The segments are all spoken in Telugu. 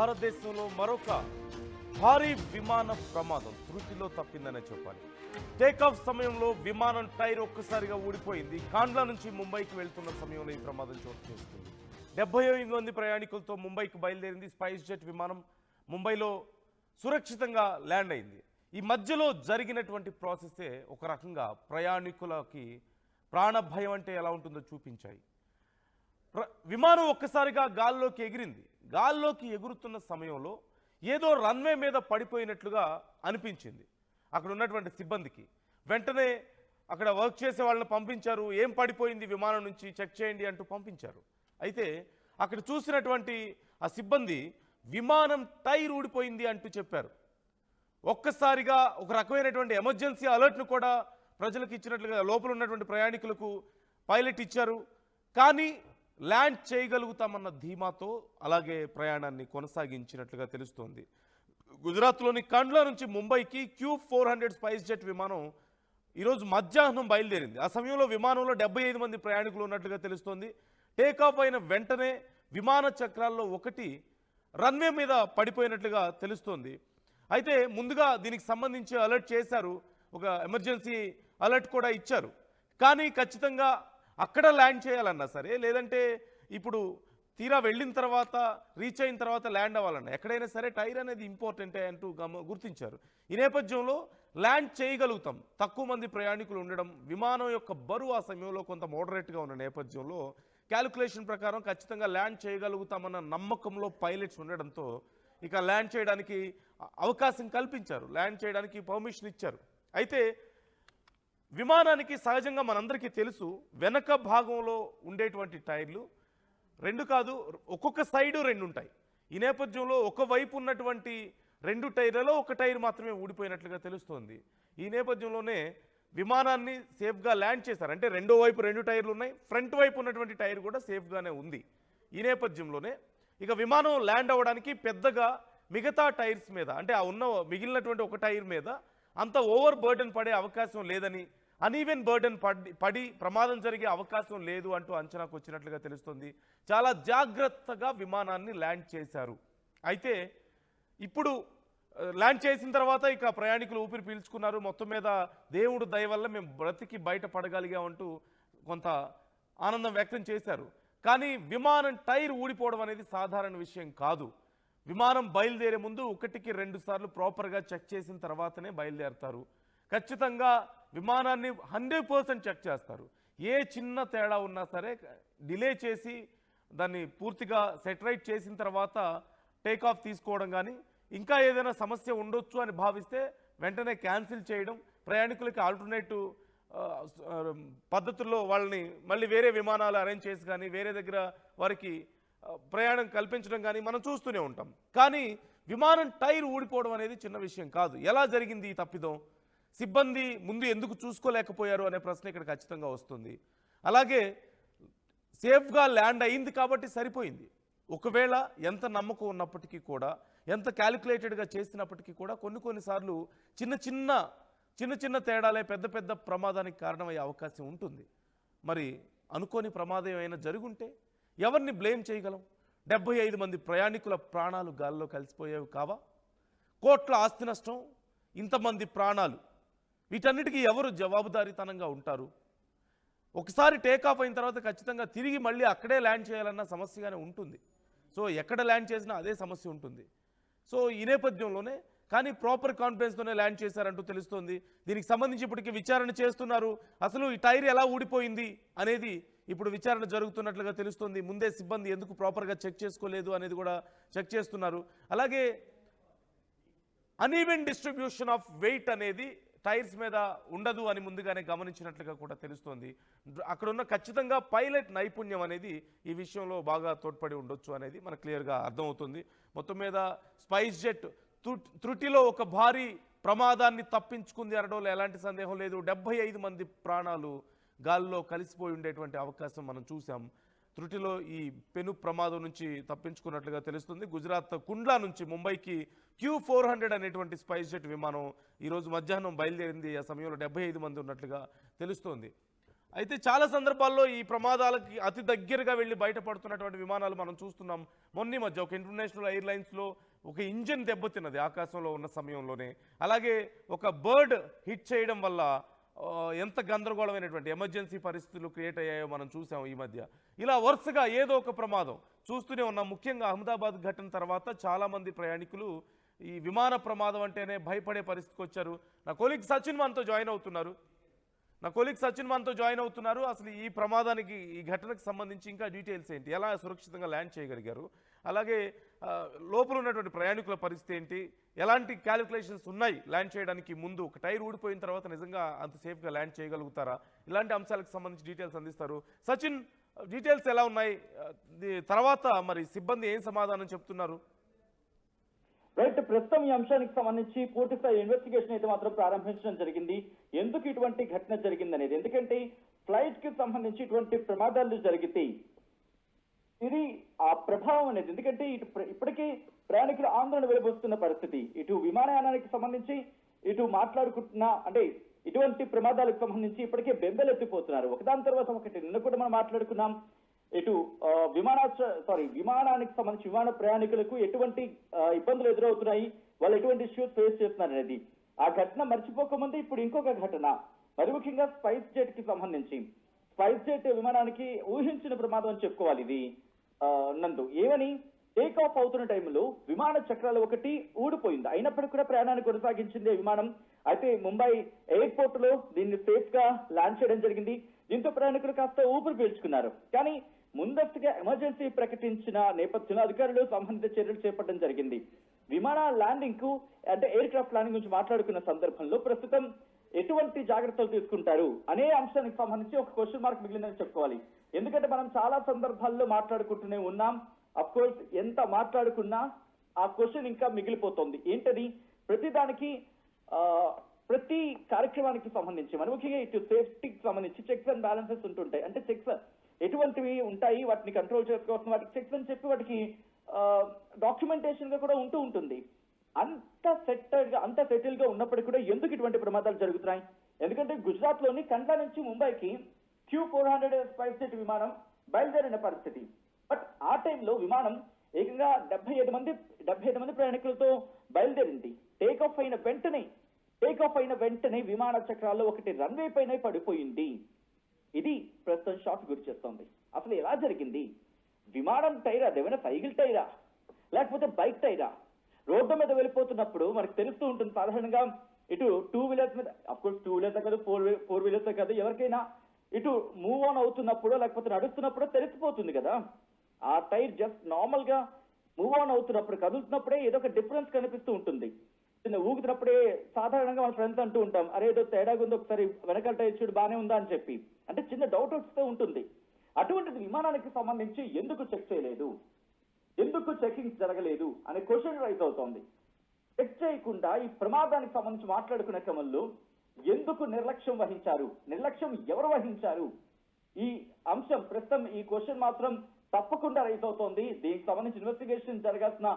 భారతదేశంలో మరొక భారీ విమాన ప్రమాదం త్రుటిలో తప్పిందనే చెప్పాలి. టేకాఫ్ సమయంలో విమానం టైర్ ఒక్కసారిగా ఊడిపోయింది. కాండ్లా నుంచి ముంబైకి వెళ్తున్న సమయంలో ఈ ప్రమాదం చోటు చేసుకుంది. 75 మంది ప్రయాణికులతో ముంబైకి బయలుదేరింది స్పైస్ జెట్ విమానం. ముంబైలో సురక్షితంగా ల్యాండ్ అయింది. ఈ మధ్యలో జరిగినటువంటి ప్రాసెసే ఒక రకంగా ప్రయాణికులకి ప్రాణభయం అంటే ఎలా ఉంటుందో చూపించాయి. విమానం ఒక్కసారిగా గాల్లోకి ఎగిరింది. గాల్లోకి ఎగురుతున్న సమయంలో ఏదో రన్వే మీద పడిపోయినట్లుగా అనిపించింది అక్కడ ఉన్నటువంటి సిబ్బందికి. వెంటనే అక్కడ వర్క్ చేసే వాళ్ళని పంపించారు. ఏం పడిపోయింది విమానం నుంచి చెక్ చేయండి అంటూ పంపించారు. అయితే అక్కడ చూసినటువంటి ఆ సిబ్బంది విమానం టైర్ ఊడిపోయింది అంటూ చెప్పారు. ఒక్కసారిగా ఒక రకమైనటువంటి ఎమర్జెన్సీ అలర్ట్ను కూడా ప్రజలకు ఇచ్చినట్లుగా లోపల ఉన్నటువంటి ప్రయాణికులకు పైలట్ ఇచ్చారు. కానీ ల్యాండ్ చేయగలుగుతామన్న ధీమాతో అలాగే ప్రయాణాన్ని కొనసాగించినట్లుగా తెలుస్తోంది. గుజరాత్లోని కండ్లా నుంచి ముంబైకి Q400 స్పైస్ జెట్ విమానం ఈరోజు మధ్యాహ్నం బయలుదేరింది. ఆ సమయంలో విమానంలో 75 మంది ప్రయాణికులు ఉన్నట్లుగా తెలుస్తోంది. టేకాఫ్ అయిన వెంటనే విమాన చక్రాల్లో ఒకటి రన్వే మీద పడిపోయినట్లుగా తెలుస్తోంది. అయితే ముందుగా దీనికి సంబంధించి అలర్ట్ చేశారు, ఒక ఎమర్జెన్సీ అలర్ట్ కూడా ఇచ్చారు. కానీ ఖచ్చితంగా అక్కడ ల్యాండ్ చేయాలన్నా సరే, లేదంటే ఇప్పుడు తీరా వెళ్ళిన తర్వాత రీచ్ అయిన తర్వాత ల్యాండ్ అవ్వాలన్నా ఎక్కడైనా సరే టైర్ అనేది ఇంపార్టెంటే అంటూ గుర్తించారు. ఈ నేపథ్యంలో ల్యాండ్ చేయగలుగుతాం, తక్కువ మంది ప్రయాణికులు ఉండడం, విమానం యొక్క బరువు ఆ సమయంలో కొంత మోడరేట్గా ఉన్న నేపథ్యంలో క్యాలిక్యులేషన్ ప్రకారం ఖచ్చితంగా ల్యాండ్ చేయగలుగుతామన్న నమ్మకంలో పైలట్స్ ఉండడంతో ఇక ల్యాండ్ చేయడానికి అవకాశం కల్పించారు, ల్యాండ్ చేయడానికి పర్మిషన్ ఇచ్చారు. అయితే విమానానికి సహజంగా మనందరికీ తెలుసు, వెనక భాగంలో ఉండేటువంటి టైర్లు రెండు కాదు, ఒక్కొక్క సైడు రెండు ఉంటాయి. ఈ నేపథ్యంలో ఒకవైపు ఉన్నటువంటి రెండు టైర్లలో ఒక టైర్ మాత్రమే ఊడిపోయినట్లుగా తెలుస్తోంది. ఈ నేపథ్యంలోనే విమానాన్ని సేఫ్గా ల్యాండ్ చేశారు. అంటే రెండో వైపు రెండు టైర్లు ఉన్నాయి, ఫ్రంట్ వైపు ఉన్నటువంటి టైర్ కూడా సేఫ్గానే ఉంది. ఈ నేపథ్యంలోనే ఇక విమానం ల్యాండ్ అవ్వడానికి పెద్దగా మిగతా టైర్స్ మీద, అంటే ఆ ఉన్న మిగిలినటువంటి ఒక టైర్ మీద అంత ఓవర్ బర్డెన్ పడే అవకాశం లేదని, అన్ఈవెన్ బర్డెన్ పడి ప్రమాదం జరిగే అవకాశం లేదు అంటూ అంచనాకు వచ్చినట్లుగా తెలుస్తుంది. చాలా జాగ్రత్తగా విమానాన్ని ల్యాండ్ చేశారు. అయితే ఇప్పుడు ల్యాండ్ చేసిన తర్వాత ఇక ప్రయాణికులు ఊపిరి పీల్చుకున్నారు. మొత్తం మీద దేవుడు దయ వల్ల మేము బ్రతికి బయటపడగలిగామంటూ కొంత ఆనందం వ్యక్తం చేశారు. కానీ విమానం టైర్ ఊడిపోవడం అనేది సాధారణ విషయం కాదు. విమానం బయలుదేరే ముందు 1కి 2 సార్లు ప్రాపర్గా చెక్ చేసిన తర్వాతనే బయలుదేరతారు. ఖచ్చితంగా విమానాన్ని 100% చెక్ చేస్తారు. ఏ చిన్న తేడా ఉన్నా సరే డిలే చేసి దాన్ని పూర్తిగా సెటరైట్ చేసిన తర్వాత టేకాఫ్ తీసుకోవడం, కానీ ఇంకా ఏదైనా సమస్య ఉండొచ్చు అని భావిస్తే వెంటనే క్యాన్సిల్ చేయడం, ప్రయాణికులకి ఆల్టర్నేటివ్ పద్ధతుల్లో వాళ్ళని మళ్ళీ వేరే విమానాలు అరేంజ్ చేసి కానీ వేరే దగ్గర వారికి ప్రయాణం కల్పించడం కానీ మనం చూస్తూనే ఉంటాం. కానీ విమానం టైర్ ఊడిపోవడం అనేది చిన్న విషయం కాదు. ఎలా జరిగింది ఈ తప్పిదం? సిబ్బంది ముందు ఎందుకు చూసుకోలేకపోయారు అనే ప్రశ్న ఇక్కడ ఖచ్చితంగా వస్తుంది. అలాగే సేఫ్గా ల్యాండ్ అయింది కాబట్టి సరిపోయింది. ఒకవేళ ఎంత నమ్మకం ఉన్నప్పటికీ కూడా, ఎంత క్యాలిక్యులేటెడ్గా చేసినప్పటికీ కూడా కొన్నిసార్లు చిన్న చిన్న తేడాలే పెద్ద పెద్ద ప్రమాదానికి కారణమయ్యే అవకాశం ఉంటుంది. మరి అనుకోని ప్రమాదం ఏమైనా జరుగుంటే ఎవరిని బ్లేమ్ చేయగలం? 75 మంది ప్రయాణికుల ప్రాణాలు గాల్లో కలిసిపోయేవి కావా? కోట్ల ఆస్తి నష్టం, ఇంతమంది ప్రాణాలు, వీటన్నిటికీ ఎవరు జవాబుదారీతనంగా ఉంటారు? ఒకసారి టేకాఫ్ అయిన తర్వాత ఖచ్చితంగా తిరిగి మళ్ళీ అక్కడే ల్యాండ్ చేయాలన్న సమస్యగానే ఉంటుంది. సో ఎక్కడ ల్యాండ్ చేసినా అదే సమస్య ఉంటుంది. సో ఈ నేపథ్యంలోనే కానీ ప్రాపర్ కాన్ఫిడెన్స్తోనే ల్యాండ్ చేశారంటూ తెలుస్తోంది. దీనికి సంబంధించి ఇప్పటికీ విచారణ చేస్తున్నారు. అసలు ఈ టైర్ ఎలా ఊడిపోయింది అనేది ఇప్పుడు విచారణ జరుగుతున్నట్లుగా తెలుస్తోంది. ముందే సిబ్బంది ఎందుకు ప్రాపర్గా చెక్ చేసుకోలేదు అనేది కూడా చెక్ చేస్తున్నారు. అలాగే అన్ఈవెన్ డిస్ట్రిబ్యూషన్ ఆఫ్ వెయిట్ అనేది టైర్స్ మీద ఉండదు అని ముందుగానే గమనించినట్లుగా కూడా తెలుస్తోంది. అక్కడున్న ఖచ్చితంగా పైలట్ నైపుణ్యం అనేది ఈ విషయంలో బాగా తోడ్పడి ఉండొచ్చు అనేది మనకు క్లియర్గా అర్థమవుతుంది. మొత్తం మీద స్పైస్ జెట్ త్రుటిలో ఒక భారీ ప్రమాదాన్ని తప్పించుకుంది అనడంలో ఎలాంటి సందేహం లేదు. 75 మంది ప్రాణాలు గాల్లో కలిసిపోయి ఉండేటువంటి అవకాశం మనం చూసాం. త్రుటిలో ఈ పెను ప్రమాదం నుంచి తప్పించుకున్నట్లుగా తెలుస్తుంది. గుజరాత్ కుండ్లా నుంచి ముంబైకి Q400 అనేటువంటి స్పైస్ జెట్ విమానం ఈరోజు మధ్యాహ్నం బయలుదేరింది. ఆ సమయంలో 75 మంది ఉన్నట్లుగా తెలుస్తోంది. అయితే చాలా సందర్భాల్లో ఈ ప్రమాదాలకి అతి దగ్గరగా వెళ్ళి బయటపడుతున్నటువంటి విమానాలు మనం చూస్తున్నాం. మొన్న మధ్య ఒక ఇంటర్నేషనల్ ఎయిర్లైన్స్లో ఒక ఇంజిన్ దెబ్బతిన్నది ఆకాశంలో ఉన్న సమయంలోనే. అలాగే ఒక బర్డ్ హిట్ చేయడం వల్ల ఎంత గందరగోళమైనటువంటి ఎమర్జెన్సీ పరిస్థితులు క్రియేట్ అయ్యాయో మనం చూసాం ఈ మధ్య. ఇలా వరుసగా ఏదో ఒక ప్రమాదం చూస్తూనే ఉన్నాం. ముఖ్యంగా అహ్మదాబాద్ ఘటన తర్వాత చాలామంది ప్రయాణికులు ఈ విమాన ప్రమాదం అంటేనే భయపడే పరిస్థితికి వచ్చారు. నా కొలీగ్ సచిన్ మనతో జాయిన్ అవుతున్నారు. అసలు ఈ ప్రమాదానికి, ఈ ఘటనకు సంబంధించి ఇంకా డీటెయిల్స్ ఏంటి, ఎలా సురక్షితంగా ల్యాండ్ చేయగలిగారు, అలాగే లోపల ఉన్నటువంటి ప్రయాణికుల పరిస్థితి ఏంటి, ఎలాంటి క్యాలిక్యులేషన్స్ ఉన్నాయి ల్యాండ్ చేయడానికి ముందు, ఒక టైర్ ఊడిపోయిన తర్వాత నిజంగా అంత సేఫ్గా ల్యాండ్ చేయగలుగుతారా, ఇలాంటి అంశాలకు సంబంధించి డీటెయిల్స్ అందిస్తారు. సచిన్, డీటెయిల్స్ ఎలా ఉన్నాయి, తర్వాత మరి సిబ్బంది ఏం సమాధానం చెప్తున్నారు? రైట్, ప్రస్తుతం ఈ అంశానికి సంబంధించి పూర్తి స్థాయి ఇన్వెస్టిగేషన్ అయితే మాత్రం ప్రారంభించడం జరిగింది. ఎందుకు ఇటువంటి ఘటన జరిగింది అనేది, ఎందుకంటే ఫ్లైట్ కి సంబంధించి ఇటువంటి ప్రమాదాలు జరిగితే ఇది ఆ ప్రభావం అనేది, ఎందుకంటే ఇప్పటికీ ప్రయాణికులు ఆందోళన వెలువస్తున్న పరిస్థితి. ఇటు విమానయానానికి సంబంధించి ఇటు మాట్లాడుకుంటున్నా, అంటే ఇటువంటి ప్రమాదాలకు సంబంధించి ఇప్పటికే బెంబెలెత్తిపోతున్నారు ఒకదాని తర్వాత ఒకటి. నిన్న కూడా మనం మాట్లాడుకున్నాం, ఇటు విమానానికి సంబంధించి విమాన ప్రయాణికులకు ఎటువంటి ఇబ్బందులు ఎదురవుతున్నాయి, వాళ్ళు ఎటువంటి ఇష్యూస్ ఫేస్ చేస్తున్నారు అనేది. ఆ ఘటన మర్చిపోకముందు ఇప్పుడు ఇంకొక ఘటన, మరి ముఖ్యంగా స్పైస్ జెట్ కి సంబంధించి. స్పైస్ జెట్ విమానానికి ఊహించిన ప్రమాదం అని చెప్పుకోవాలి ఇది. నందు ఏమని, టేక్ ఆఫ్ అవుతున్న టైంలో విమాన చక్రాలు ఒకటి ఊడిపోయింది. అయినప్పటికీ కూడా ప్రయాణాన్ని కొనసాగించింది విమానం. అయితే ముంబై ఎయిర్పోర్ట్ లో దీన్ని సేఫ్ గా ల్యాండ్ చేయడం జరిగింది. దీంతో ప్రయాణికులు కాస్త ఊపిరి పీల్చుకున్నారు. కానీ ముందస్తుగా ఎమర్జెన్సీ ప్రకటించిన నేపథ్యంలో అధికారులు సంబంధిత చర్యలు చేపట్టడం జరిగింది. విమాన ల్యాండింగ్ కు, అంటే ఎయిర్ క్రాఫ్ట్ ల్యాండింగ్ గురించి మాట్లాడుకున్న సందర్భంలో ప్రస్తుతం ఎటువంటి జాగ్రత్తలు తీసుకుంటారు అనే అంశానికి సంబంధించి ఒక క్వశ్చన్ మార్క్ మిగిలిందని చెప్పుకోవాలి. ఎందుకంటే మనం చాలా సందర్భాల్లో మాట్లాడుకుంటూనే ఉన్నాం. అఫ్ కోర్స్ ఎంత మాట్లాడుకున్నా ఆ క్వశ్చన్ ఇంకా మిగిలిపోతుంది. ఏంటది, ప్రతి కార్యక్రమానికి సంబంధించి మరి ముఖ్యంగా ఇటు సేఫ్టీకి సంబంధించి చెక్స్ అండ్ బ్యాలెన్సెస్ ఉంటుంటాయి. అంటే చెక్స్ ఎటువంటివి ఉంటాయి, వాటిని కంట్రోల్ చేసుకోవాల్సిన వాటికి చెక్స్ అని చెప్పి వాటికి డాక్యుమెంటేషన్ గా కూడా ఉంటుంది. అంత సెటిల్ గా ఉన్నప్పటికీ కూడా ఎందుకు ఇటువంటి ప్రమాదాలు జరుగుతున్నాయి? ఎందుకంటే గుజరాత్ లోని కండ్లా నుంచి ముంబైకి Q400 స్పైస్ జెట్ విమానం బయలుదేరిన పరిస్థితి. బట్ ఆ టైంలో విమానం ఏకంగా 75 మంది ప్రయాణికులతో బయలుదేరింది. టేక్ ఆఫ్ అయిన వెంటనే విమాన చక్రాల్లో ఒకటి రన్వే పైన పడిపోయింది. ఇది ప్రస్తుతం షాక్ గురి చేస్తోంది. అసలు ఎలా జరిగింది? విమానం టైరా, అదేమైనా సైకిల్ టైరా లేకపోతే బైక్ టైరా? రోడ్డు మీద వెళ్ళిపోతున్నప్పుడు మనకు తెలుస్తూ ఉంటుంది సాధారణంగా, ఇటు 2 వీలర్స్ మీద, అఫ్కోర్స్ 2 వీలర్స్ కాదు, 4 వీలర్స్ కాదు, ఎవరికైనా ఇటు మూవ్ ఆన్ అవుతున్నప్పుడు లేకపోతే నడుస్తున్నప్పుడు తెలిసిపోతుంది కదా. ఆ టైర్ జస్ట్ నార్మల్ గా మూవ్ ఆన్ అవుతున్నప్పుడు, కదులుతున్నప్పుడే ఏదో ఒక డిఫరెన్స్ కనిపిస్తూ ఉంటుంది. చిన్న ఊగుతున్నప్పుడే సాధారణంగా మన ఫ్రెండ్స్ అంటూ ఉంటాం, అరే ఏదో తేడాగా ఉంది, ఒకసారి వెనకాల టైర్ చూడు బానే ఉందా అని చెప్పి. అంటే చిన్న డౌట్ వస్తూ ఉంటుంది. అటువంటిది విమానానికి సంబంధించి ఎందుకు చెక్ చేయలేదు, ఎందుకు చెకింగ్ జరగలేదు అనే క్వశ్చన్ రైజ్ అవుతోంది. చెక్ చేయకుండా ఈ ప్రమాదానికి సంబంధించి మాట్లాడుకునే క్రమంలో ఎందుకు నిర్లక్ష్యం వహించారు, నిర్లక్ష్యం ఎవరు వహించారు? ఈ అంశం ప్రస్తుతం, ఈ క్వశ్చన్ మాత్రం తప్పకుండా రైజ్ అవుతోంది. దీనికి సంబంధించి ఇన్వెస్టిగేషన్ జరగాల్సిన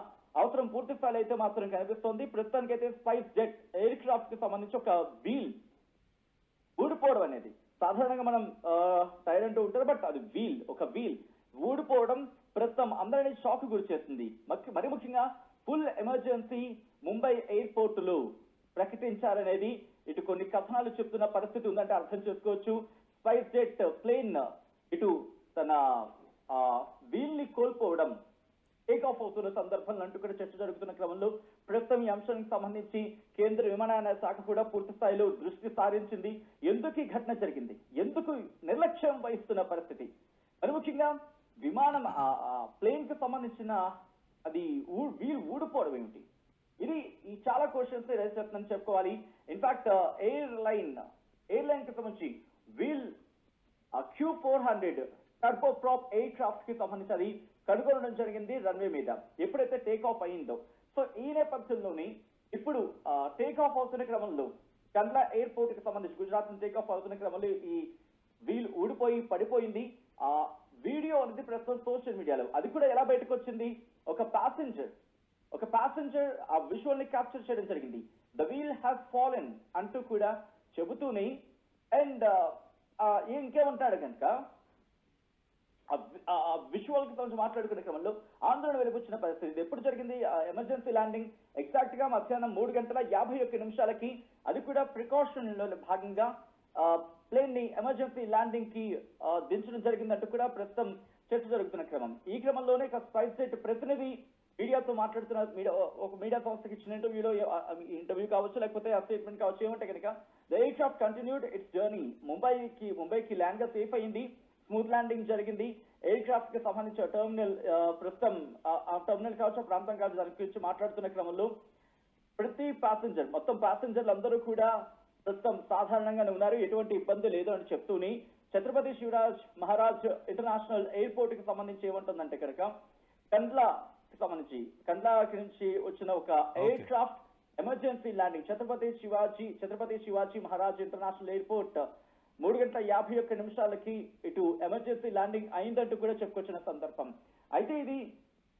అవసరం పూర్తి స్థాయిలో అయితే మాత్రం కనిపిస్తోంది. ప్రస్తుతానికైతే స్పైస్ జెట్ ఎయిర్ క్రాఫ్ట్ కి సంబంధించి ఒక వీల్ ఊడిపోవడం అనేది, సాధారణంగా మనం టైర్ అంటూ ఉంటారు, బట్ అది ఒక వీల్ ఊడిపోవడం ప్రస్తుతం అందరినీ షాక్ గురి చేస్తుంది. మరి ముఖ్యంగా ఫుల్ ఎమర్జెన్సీ ముంబై ఎయిర్పోర్ట్ లో ప్రకటించారనేది ఇటు కొన్ని కథనాలు చెప్తున్న పరిస్థితి ఉందంటే అర్థం చేసుకోవచ్చు. స్పైస్ జెట్ ప్లేన్ ఇటు తన వీల్ ని కోల్పోవడం, టేక్ ఆఫ్ అవుతున్న సందర్భంలో అంటూ కూడా చర్చ జరుగుతున్న క్రమంలో ప్రస్తుతం ఈ అంశానికి సంబంధించి కేంద్ర విమానయాన శాఖ కూడా పూర్తి స్థాయిలో దృష్టి సారించింది. ఎందుకు ఈ ఘటన జరిగింది, ఎందుకు నిర్లక్ష్యం వహిస్తున్న పరిస్థితి, మరి ముఖ్యంగా విమానం ప్లేన్ కి సంబంధించిన అది వీల్ ఊడిపోవడం ఏమిటి, ఇది ఈ చాలా క్వశ్చన్స్ రైజ్ చేస్తుందని చెప్పుకోవాలి. ఇన్ఫాక్ట్ ఎయిర్లైన్ కి సంబంధించి వీల్ Q400 turbo prop aircraft కి సంబంధించి అది కనుగొనడం జరిగింది రన్వే మీద ఎప్పుడైతే టేక్ ఆఫ్ అయిందో. సో ఈ నేపథ్యంలోని ఇప్పుడు టేక్ ఆఫ్ అవుతున్న క్రమంలో కండ్లా ఎయిర్పోర్ట్ కి సంబంధించి గుజరాత్ నుంచి టేక్ ఆఫ్ అవుతున్న క్రమంలో ఈ వీల్ ఊడిపోయి పడిపోయింది. ఆ వీడియో అనేది ప్రస్తుతం సోషల్ మీడియాలో, అది కూడా ఎలా బయటకు వచ్చింది, ఒక ప్యాసింజర్ ఆ విజువల్ ని క్యాప్చర్ చేయడం జరిగింది. ద వీల్ హ్యాస్ ఫాలెన్ అంటూ కూడా చెబుతూనే, అండ్ ఇంకేమంటాడు కనుక విజువల్ కి సంబంధించి మాట్లాడుకునే క్రమంలో ఆందోళన వెలుగుచ్చిన పరిస్థితి. ఇది ఎప్పుడు జరిగింది? ఎమర్జెన్సీ ల్యాండింగ్ ఎగ్జాక్ట్ గా మధ్యాహ్నం 3:51 అది కూడా ప్రికాషన్ లో భాగంగా ప్లేన్ ని ఎమర్జెన్సీ ల్యాండింగ్ కి దించడం జరిగిందంటూ కూడా ప్రస్తుతం చర్చ జరుగుతున్న క్రమం. ఈ క్రమంలోనే స్పైస్ జెట్ ప్రతినిధి మీడియాతో మాట్లాడుతున్న ఒక మీడియా సంస్థకి ఇచ్చిన ఇంటర్వ్యూ కావచ్చు, లేకపోతే ఆ స్టేట్మెంట్ కావచ్చు. ఏమంటే కనుక the air craft continued it's journey. ముంబైకి ల్యాండ్ గా సేఫ్ అయింది, స్మూత్ ల్యాండింగ్ జరిగింది. ఎయిర్ క్రాఫ్ట్ కి సంబంధించిన టెర్మినల్ ప్రస్తుతం ఆ టెర్మినల్ కావచ్చు, ఆ ప్రాంతం కావచ్చు, దాని గురించి మాట్లాడుతున్న క్రమంలో ప్రతి ప్యాసింజర్, మొత్తం ప్యాసింజర్లు అందరూ కూడా ప్రస్తుతం సాధారణంగానే ఉన్నారు, ఎటువంటి ఇబ్బంది లేదు అని చెప్తూని ఛత్రపతి శివరాజ్ మహారాజ్ ఇంటర్నేషనల్ ఎయిర్పోర్ట్ కి సంబంధించి ఏమంటుందంటే కనుక కండ్లా నుంచి వచ్చిన ఒక aircraft emergency landing Chhatrapati Shivaji Maharaj international airport 3:51 ఇటు ఎమర్జెన్సీ ల్యాండింగ్ అయిందంటూ కూడా చెప్పుకొచ్చిన సందర్భం. అయితే ఇది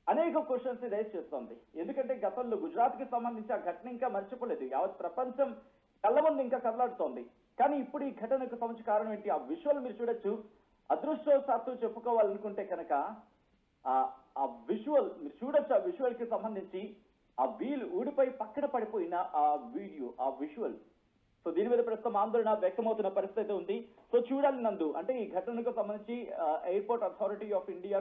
అనేక క్వశ్చన్స్ రైజ్ చేస్తోంది. ఎందుకంటే గతంలో గుజరాత్ కి సంబంధించి ఆ ఘటన ఇంకా మర్చిపోలేదు, యావత్ ప్రపంచం కళ్ళ ముందు ఇంకా కదలాడుతోంది. కానీ ఇప్పుడు ఈ ఘటనకు సంబంధించి కారణం ఏంటి? ఆ విజువల్ మీరు చూడొచ్చు. అదృష్టవశాత్తు చెప్పుకోవాలనుకుంటే కనుక ఆ విజువల్ మీరు చూడొచ్చు. ఆ విజువల్ కి సంబంధించి ఆ వీల్ ఊడిపోయి పక్కన పడిపోయిన ఆ వీడియో, ఆ విజువల్. సో దీని మీద ప్రస్తుతం ఆందోళన వ్యక్తమవుతున్న పరిస్థితి ఉంది. సో చూడాలి నందు, అంటే ఈ ఘటనకు సంబంధించి ఎయిర్పోర్ట్ అథారిటీ ఆఫ్ ఇండియా